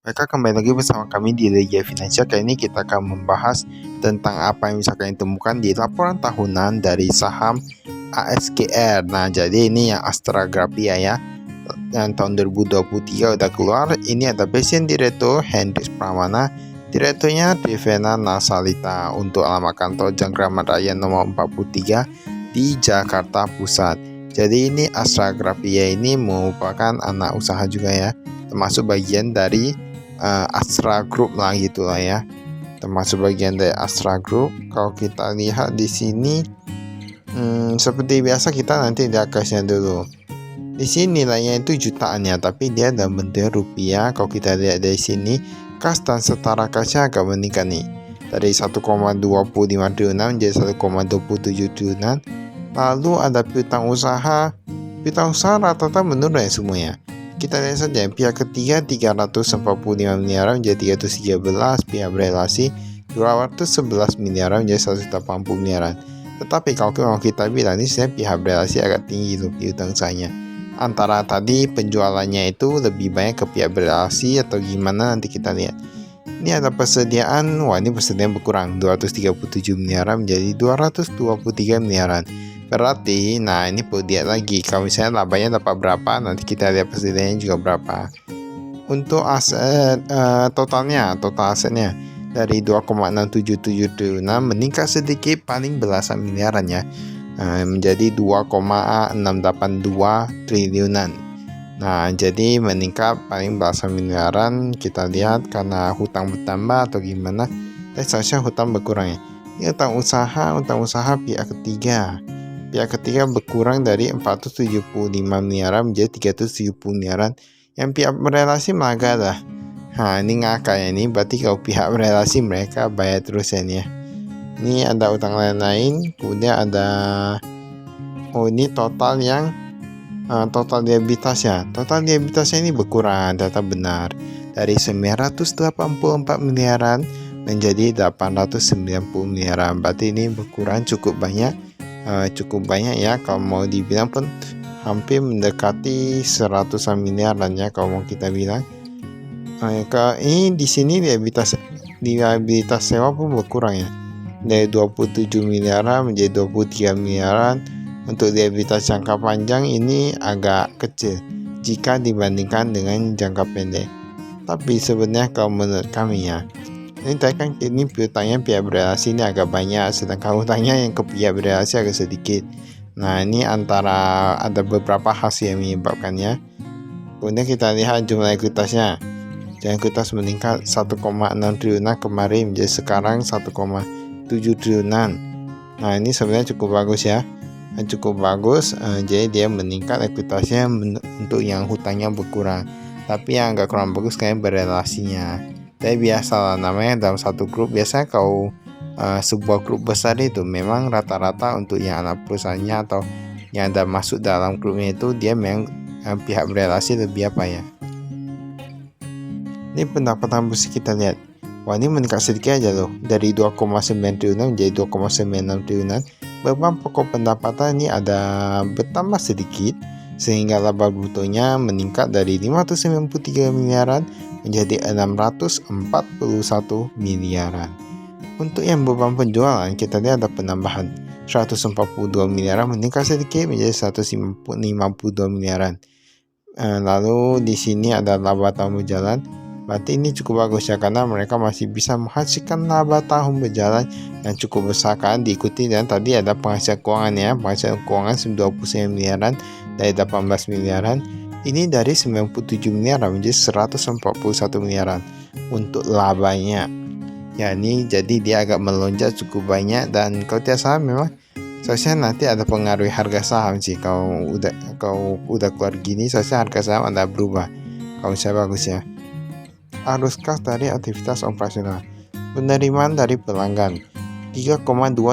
Mereka kembali lagi bersama kami di Legia Finansial. Kali ini kita akan membahas tentang apa yang bisa kalian temukan di laporan tahunan dari saham ASGR. Nah, jadi ini yang Astra Grafia ya. Dan tahun 2023 udah keluar. Ini ada Presiden Direktur Hendris Pramana, Direkturnya Devena Nasalita untuk alamat kantor Jalan Keramat Raya nomor 43 di Jakarta Pusat. Jadi ini Astra Grafia ini merupakan anak usaha juga ya, termasuk bagian dari Astra Group lah gitulah ya, termasuk bagian dari Astra Group. Kalau kita lihat di sini seperti biasa kita nanti lihat cashnya dulu. Di sini nilainya itu jutaan ya, tapi dia dalam bentuk rupiah. Kalau kita lihat dari sini, kas dan setara kasnya agak meningkat nih, dari 1,25 triliunan menjadi 1,27 triliunan. Lalu ada piutang usaha rata-rata menurun ya semuanya. Kita lihat saja pihak ketiga 345 miliar menjadi 313, pihak berelasi 211 miliar menjadi 180 miliaran. Tetapi kalau kita bilang ini sebenarnya pihak berelasi agak tinggi loh piutang usahanya. Antara tadi penjualannya itu lebih banyak ke pihak berelasi atau gimana nanti kita lihat. Ini ada persediaan, ini persediaan berkurang 237 miliaran menjadi 223 miliaran. Berarti, nah ini perlu lihat lagi, kalau misalnya labanya dapat berapa, nanti kita lihat persediaannya juga berapa. Untuk aset total asetnya dari 2,677 triliunan meningkat sedikit, paling belasan miliaran ya, menjadi 2,682 triliunan. Nah, jadi meningkat paling belasan miliaran. Kita lihat karena hutang bertambah atau gimana. Seharusnya hutang berkurang ya. Ini hutang usaha pihak ketiga berkurang dari 475 miliaran menjadi 370 miliaran. Yang pihak berelasi malah lah. Ini ngakak ya ini. Berarti kalau pihak berelasi mereka bayar terus ya nih ya. Ini ada utang lain-lain. Kemudian ada ini total yang total liabilitas ya. Total liabilitasnya ini berkurang, data benar, dari 984 miliaran menjadi 890 miliaran. Berarti ini berkurang cukup banyak ya. Kalau mau dibilang pun hampir mendekati 100 miliaran ya kalau mau kita bilang. Ini di sini liabilitas sewa pun berkurang ya, dari 27 miliaran menjadi 23 miliaran. Untuk liabilitas jangka panjang ini agak kecil jika dibandingkan dengan jangka pendek. Tapi sebenarnya kalau menurut kami ya, ini tadi kan ini piutangnya pihak berelasi ini agak banyak, sedangkan hutangnya yang ke pihak berelasi agak sedikit. Nah, ini antara ada beberapa hasil yang menyebabkannya. Kemudian kita lihat jumlah ekuitasnya. Jumlah ekuitas meningkat 1,6 triliunan kemarin menjadi sekarang 1,7 triliunan. Nah, ini sebenarnya cukup bagus ya. Jadi dia meningkat ekuitasnya untuk yang hutangnya berkurang. Tapi yang agak kurang bagus kayak berelasinya. Tapi biasalah, namanya dalam satu grup. Biasanya kalau sebuah grup besar itu memang rata-rata untuk yang anak perusahaannya atau yang ada masuk dalam grupnya itu dia memang pihak berelasi lebih apa ya. Ini pendapatan bersih kita lihat. Ini meningkat sedikit aja loh, dari 2,9 triliunan menjadi 2,96 triliunan. Beban pokok pendapatan ini ada bertambah sedikit, sehingga laba brutonya meningkat dari 593 miliaran menjadi 641 miliaran. Untuk yang beban penjualan kita lihat ada penambahan 142 miliaran, meningkat sedikit menjadi 152 miliaran. Lalu di sini ada laba tahun berjalan. Berarti ini cukup bagus ya, karena mereka masih bisa menghasilkan laba tahun berjalan yang cukup besar kan, diikuti dan tadi ada penghasilan keuangan ya, penghasilan keuangan 29 miliaran dari 18 miliaran. Ini dari 97 miliaran menjadi 141 miliaran untuk labanya. Ya, ini jadi dia agak melonjak cukup banyak, dan kalau tidak salah memang seharusnya nanti ada pengaruh harga saham sih. Kalau udah keluar gini seharusnya harga saham ada berubah. Kalau saya bagus ya. Arus kas dari aktivitas operasional. Penerimaan dari pelanggan 3,2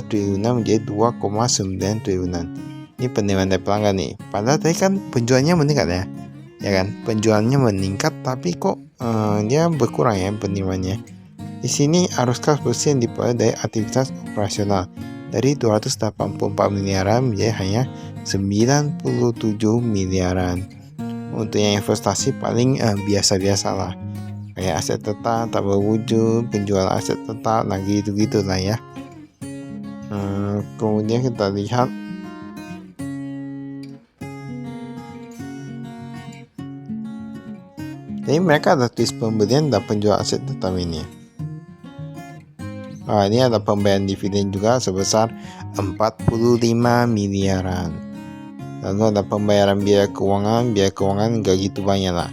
triliunan menjadi 2,9 triliunan. Ini penerimaan dari pelanggan nih. Padahal tadi kan penjualannya meningkat ya kan? Penjualannya meningkat tapi kok dia berkurang ya penerimaannya. Di sini arus kas bersih yang diperoleh dari aktivitas operasional dari 284 miliaran menjadi hanya 97 miliaran. Untuk yang investasi paling biasa-biasa lah. kayak aset tetap, tak berwujud, penjual aset tetap, nah gitu-gitu lah ya. Kemudian kita lihat jadi mereka ada tulis pembelian dan penjual aset tetap ini. Ini ada pembayaran dividen juga sebesar 45 miliaran. Lalu ada pembayaran biaya keuangan nggak gitu banyak lah.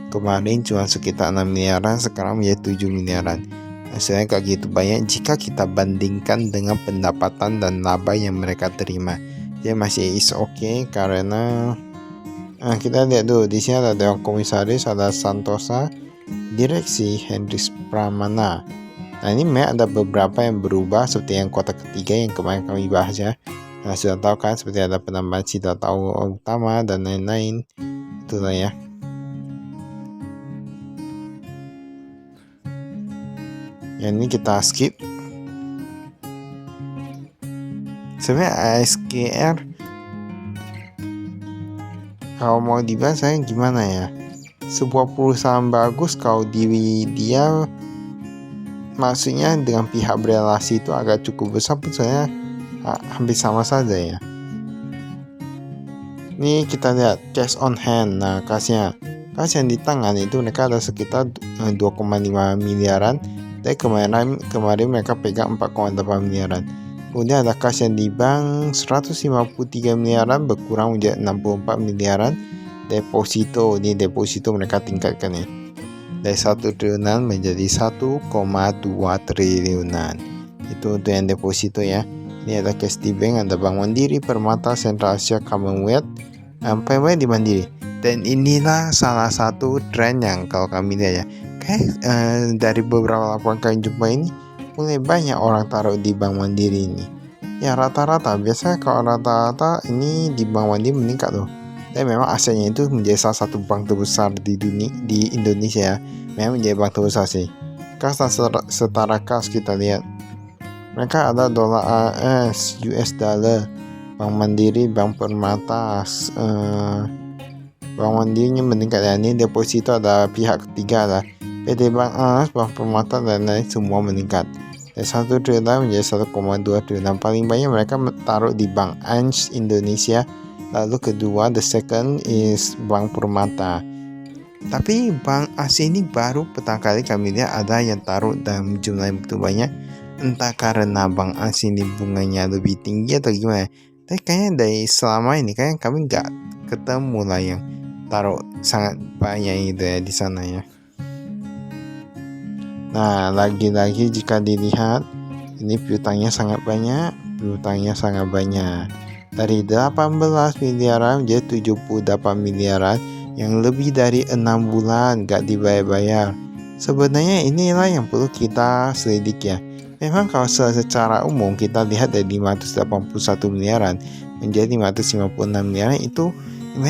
Kemarin cuma sekitar 6 miliaran, sekarang menjadi 7 miliaran. Hasilnya nggak gitu banyak jika kita bandingkan dengan pendapatan dan laba yang mereka terima. Jadi masih is okay karena kita lihat dulu di sini ada Dewan Komisaris, ada Santosa, Direksi Hendrik Pramana. Nah ini memang ada beberapa yang berubah seperti yang kota ketiga yang kemarin kami bahas ya. Nah sudah tahu kan seperti ada penambahan cita tahu utama dan lain-lain. Itulah ya. Yang ini kita skip. Sebenarnya ASKR kalau mau dibahas saya gimana ya, sebuah perusahaan bagus kalau dia maksudnya dengan pihak berelasi itu agak cukup besar pun saya hampir sama saja ya. Ini kita lihat cash on hand. Nah kas yang di tangan itu mereka ada sekitar 2,5 miliaran. Tapi kemarin mereka pegang 4,8 miliaran. Kemudian ada kas yang di bank 153 miliaran berkurang menjadi 64 miliaran. Deposito mereka tingkatkan ya dari 1 triliunan menjadi 1,2 triliunan. Itu untuk yang deposito ya. Ini ada cash di bank, ada Bank Mandiri, Permata, Central Asia, Commonwealth, sampai di Mandiri. Dan inilah salah satu tren yang kalau kami lihat ya, dari beberapa laporan kami jumpa ini mulai banyak orang taruh di Bank Mandiri ini. Ya rata-rata, biasanya kalau rata-rata ini di Bank Mandiri meningkat loh. Dan memang asetnya itu menjadi salah satu bank terbesar di Indonesia ya. Memang menjadi bank terbesar sih. Kas dan setara kas kita lihat. Mereka ada dolar AS, US dollar, Bank Mandiri, Bank Permata, Bank Mandirinya meningkat ya. Ini deposito ada pihak ketiga lah. PT Bank AS, Bank Permata dan lain semua meningkat. Dari 1 triliun menjadi 1,2 triliun. Paling banyak mereka taruh di Bank ANS Indonesia. Lalu kedua, the second is Bank Permata. Tapi bank asing ini baru pertama kali kami lihat ada yang taruh dalam jumlah yang begitu banyak. Entah karena bank asing ini bunganya lebih tinggi atau gimana. Tapi kayaknya dari selama ini kayaknya kami nggak ketemu lah yang taruh sangat banyak itu ya di sana ya. Nah lagi-lagi jika dilihat ini piutangnya sangat banyak. Dari 18 miliaran menjadi 78 miliaran yang lebih dari 6 bulan gak dibayar-bayar. Sebenarnya inilah yang perlu kita selidiki ya. Memang kalau secara umum kita lihat dari 581 miliaran menjadi 556 miliaran itu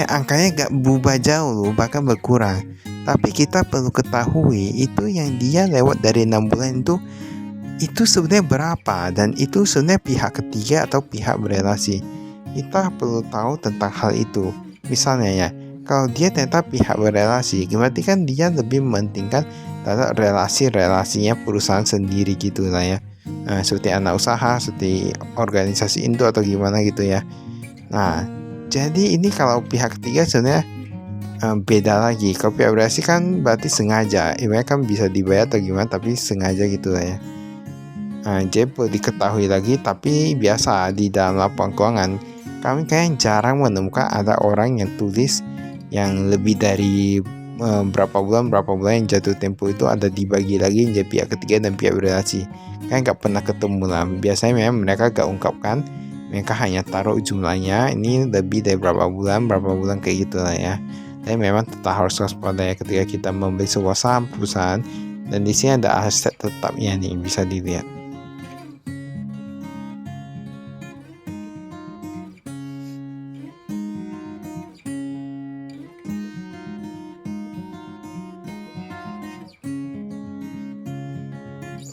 angkanya gak berubah jauh loh, bahkan berkurang. Tapi kita perlu ketahui itu yang dia lewat dari 6 bulan itu sebenarnya berapa, dan itu sebenarnya pihak ketiga atau pihak berelasi. Kita perlu tahu tentang hal itu. Misalnya ya, kalau dia ternyata pihak berelasi, berarti kan dia lebih mementingkan terhadap relasinya perusahaan sendiri gitu lah ya. Seperti anak usaha, seperti organisasi induk atau gimana gitu ya. Nah, jadi ini kalau pihak ketiga sebenarnya beda lagi. Kalau pihak berelasi kan berarti sengaja, kan bisa dibayar atau gimana, tapi sengaja gitu lah ya. Jadi perlu diketahui lagi, tapi biasa di dalam laporan keuangan kami kayak jarang menemukan ada orang yang tulis yang lebih dari berapa bulan yang jatuh tempo itu ada dibagi lagi menjadi pihak ketiga dan pihak berelasi. Kan nggak pernah ketemu lah. Biasanya memang mereka gak ungkapkan, mereka hanya taruh jumlahnya ini lebih dari berapa bulan kayak gitu lah ya. Tapi memang tetap harus waspada ya ketika kita membeli sebuah saham perusahaan, dan di sini ada aset tetapnya nih bisa dilihat.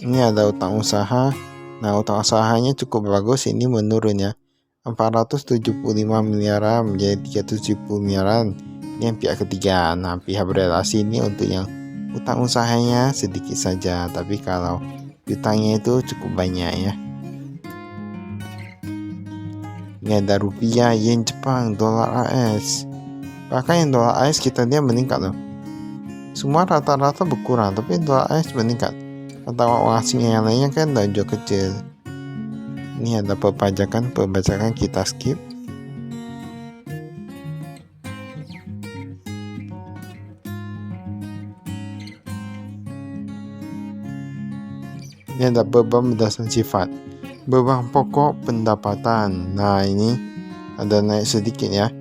Ini ada utang usaha. Nah utang usahanya cukup bagus, ini menurun ya, 475 miliaran menjadi 370 miliaran. Ini yang pihak ketiga. Nah pihak berelasi ini untuk yang hutang usahanya sedikit saja, tapi kalau hutangnya itu cukup banyak ya. Ini ada rupiah, yen Jepang, dolar AS. Bahkan yang dolar AS kita dia meningkat loh. Semua rata-rata berkurang, tapi dolar AS meningkat. Mata uang asing yang lainnya kan udah jauh kecil. Ini ada perpajakan kita skip. Ini ada beban berdasarkan sifat. Beban pokok pendapatan. Nah, ini ada naik sedikit ya.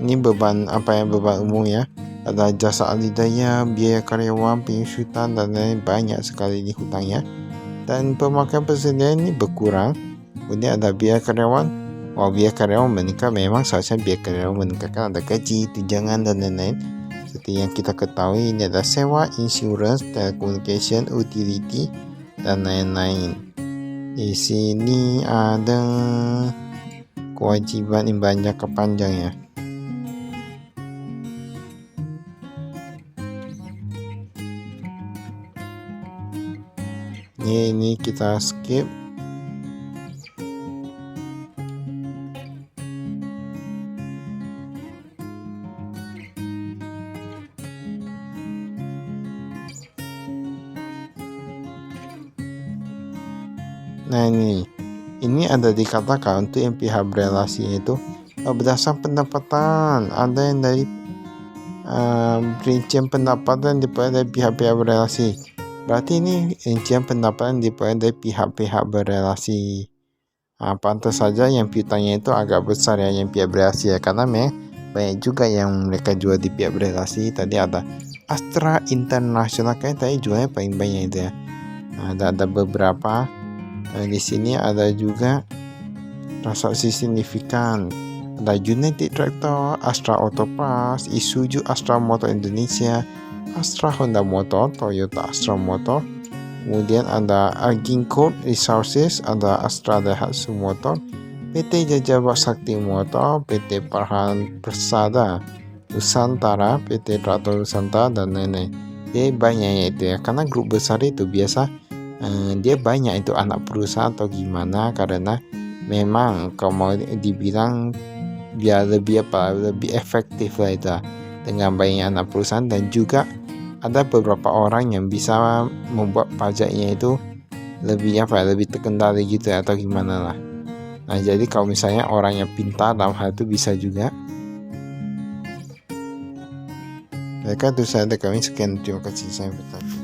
Ini beban beban umum ya. Ada jasa ahli daya, biaya karyawan, penyusutan dan lain banyak sekali di hutangnya. Dan pemakaian persediaan ini berkurang. Kemudian ada biaya karyawan. Biaya karyawan meningkat, memang seharusnya biaya karyawan meningkatkan, ada gaji, tunjangan dan lain-lain. Seperti yang kita ketahui, ini ada sewa, insurance, telecommunication, utility dan lain-lain. Di sini ada kewajiban imbal jangka panjang ya. Ini kita skip. Nah, ini ada dikatakan untuk yang pihak berelasi itu berdasarkan pendapatan. Ada yang dari rincian pendapatan diperoleh dari pihak-pihak berelasi. Berarti ini rincian pendapatan diperoleh dari pihak-pihak berelasi. Pantas saja yang piutangnya itu agak besar ya, yang pihak berelasi ya, karena memang banyak juga yang mereka jual di pihak berelasi. Tadi ada Astra International, kan tadi jualnya paling banyak itu ya. Ada beberapa. Di sini ada juga transaksi signifikan. Ada United Tractor, Astra Auto Parts, Isuzu Astra Motor Indonesia, Astra Honda Motor, Toyota Astra Motor. Kemudian ada Aginco Resources, ada Astra Daihatsu Motor, PT Jajabak Sakti Motor, PT Parhan Persada Nusantara, PT Traktor Nusantara dan lain-lain. Jadi banyaknya itu ya, karena grup besar itu biasa dia banyak itu anak perusahaan atau gimana, karena memang kalau mau dibilang biar lebih efektif lah itu dengan banyak anak perusahaan, dan juga ada beberapa orang yang bisa membuat pajaknya itu lebih terkendali gitu atau gimana lah. Nah, jadi kalau misalnya orang yang pintar dalam hal itu bisa juga. Mereka itu saya kami sekian, terima kasih, saya bertanya.